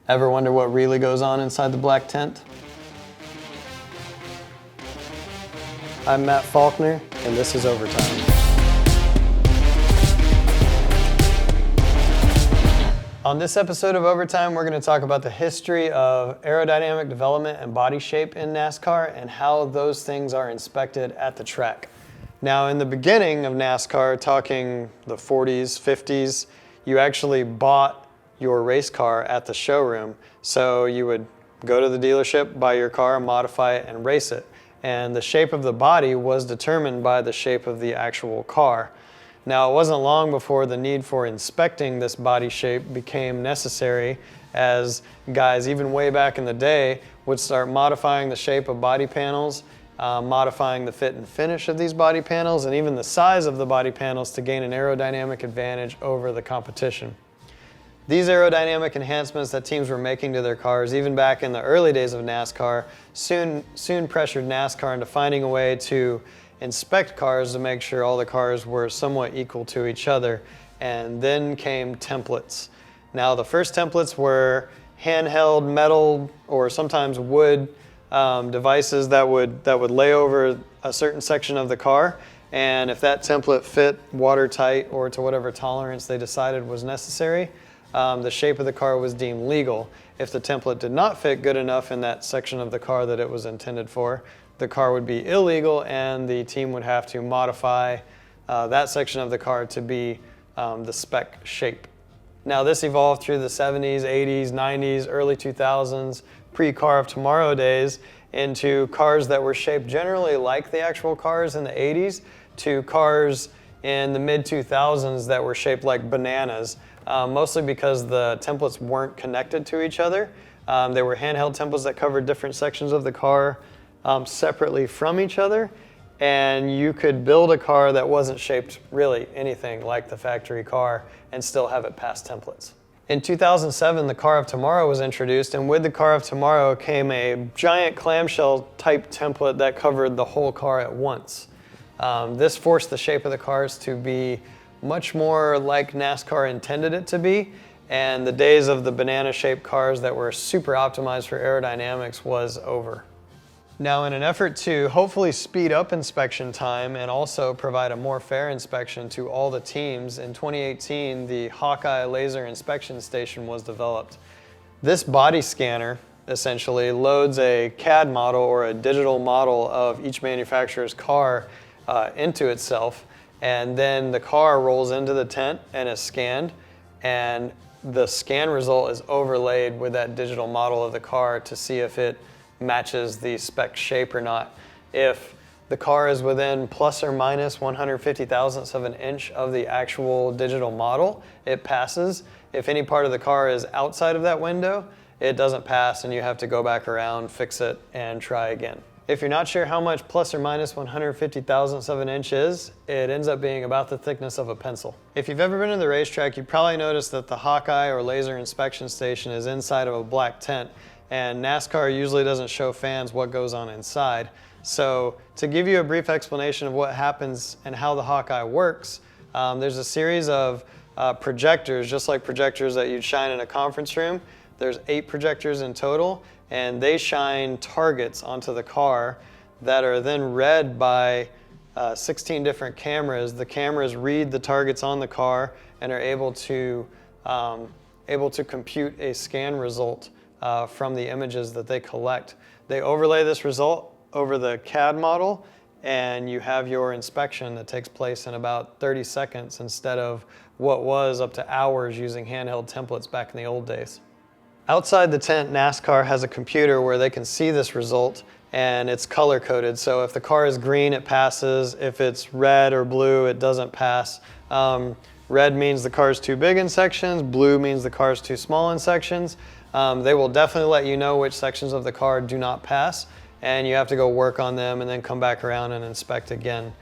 Ever wonder what really goes on inside the black tent? I'm Matt Faulkner, and this is Overtime. On this episode of Overtime, we're going to talk about the history of aerodynamic development and body shape in NASCAR and how those things are inspected at the track. Now, in the beginning of NASCAR, talking the 40s, 50s, you actually bought your race car at the showroom. So you would go to the dealership, buy your car, modify it, and race it. And the shape of the body was determined by the shape of the actual car. Now, it wasn't long before the need for inspecting this body shape became necessary, as guys, even way back in the day, would start modifying the shape of body panels, modifying the fit and finish of these body panels, and even the size of the body panels to gain an aerodynamic advantage over the competition. These aerodynamic enhancements that teams were making to their cars, even back in the early days of NASCAR, soon pressured NASCAR into finding a way to inspect cars to make sure all the cars were somewhat equal to each other. And then came templates. Now, the first templates were handheld metal or sometimes wood devices that would lay over a certain section of the car. And if that template fit watertight or to whatever tolerance they decided was necessary, the shape of the car was deemed legal. If the template did not fit good enough in that section of the car that it was intended for, the car would be illegal and the team would have to modify that section of the car to be the spec shape. Now, this evolved through the 70s, 80s, 90s, early 2000s, pre-Car of Tomorrow days, into cars that were shaped generally like the actual cars in the 80s, to cars in the mid-2000s that were shaped like bananas. Mostly because the templates weren't connected to each other. They were handheld templates that covered different sections of the car separately from each other, and you could build a car that wasn't shaped really anything like the factory car and still have it pass templates. In 2007, the Car of Tomorrow was introduced, and with the Car of Tomorrow came a giant clamshell type template that covered the whole car at once. This forced the shape of the cars to be much more like NASCAR intended it to be, and the days of the banana-shaped cars that were super optimized for aerodynamics was over. Now, in an effort to hopefully speed up inspection time and also provide a more fair inspection to all the teams, in 2018, the Hawkeye laser inspection station was developed. This body scanner essentially loads a CAD model or a digital model of each manufacturer's car into itself, and then the car rolls into the tent and is scanned, and the scan result is overlaid with that digital model of the car to see if it matches the spec shape or not. If the car is within plus or minus 150 thousandths of an inch of the actual digital model, it passes. If any part of the car is outside of that window, it doesn't pass, and you have to go back around, fix it, and try again. If you're not sure how much plus or minus 150 thousandths of an inch is, it ends up being about the thickness of a pencil. If you've ever been to the racetrack, you've probably noticed that the Hawkeye or laser inspection station is inside of a black tent, and NASCAR usually doesn't show fans what goes on inside. So to give you a brief explanation of what happens and how the Hawkeye works, there's a series of projectors, just like projectors that you'd shine in a conference room. There's 8 projectors in total, and they shine targets onto the car that are then read by 16 different cameras. The cameras read the targets on the car and are able to compute a scan result from the images that they collect. They overlay this result over the CAD model, and you have your inspection that takes place in about 30 seconds instead of what was up to hours using handheld templates back in the old days. Outside the tent, NASCAR has a computer where they can see this result, and it's color-coded. So if the car is green, it passes. If it's red or blue, it doesn't pass. Red means the car's too big in sections. Blue means the car's too small in sections. They will definitely let you know which sections of the car do not pass, and you have to go work on them and then come back around and inspect again.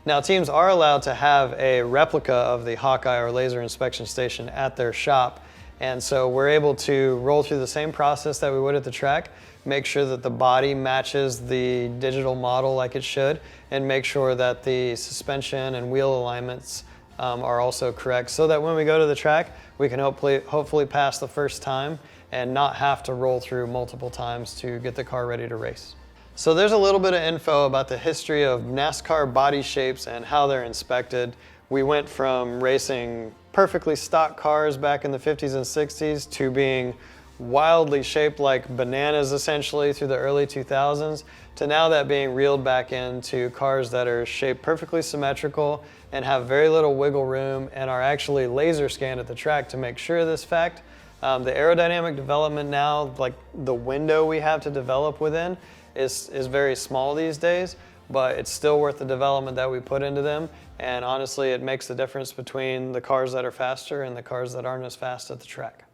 Now, teams are allowed to have a replica of the Hawkeye or laser inspection station at their shop. And so we're able to roll through the same process that we would at the track, make sure that the body matches the digital model like it should, and make sure that the suspension and wheel alignments are also correct, so that when we go to the track, we can hopefully pass the first time and not have to roll through multiple times to get the car ready to race. So there's a little bit of info about the history of NASCAR body shapes and how they're inspected. We went from racing perfectly stock cars back in the 50s and 60s to being wildly shaped like bananas essentially through the early 2000s, to now that being reeled back into cars that are shaped perfectly symmetrical and have very little wiggle room and are actually laser scanned at the track to make sure of this fact. The aerodynamic development now, like the window we have to develop within, is very small these days, but it's still worth the development that we put into them. And honestly, it makes the difference between the cars that are faster and the cars that aren't as fast at the track.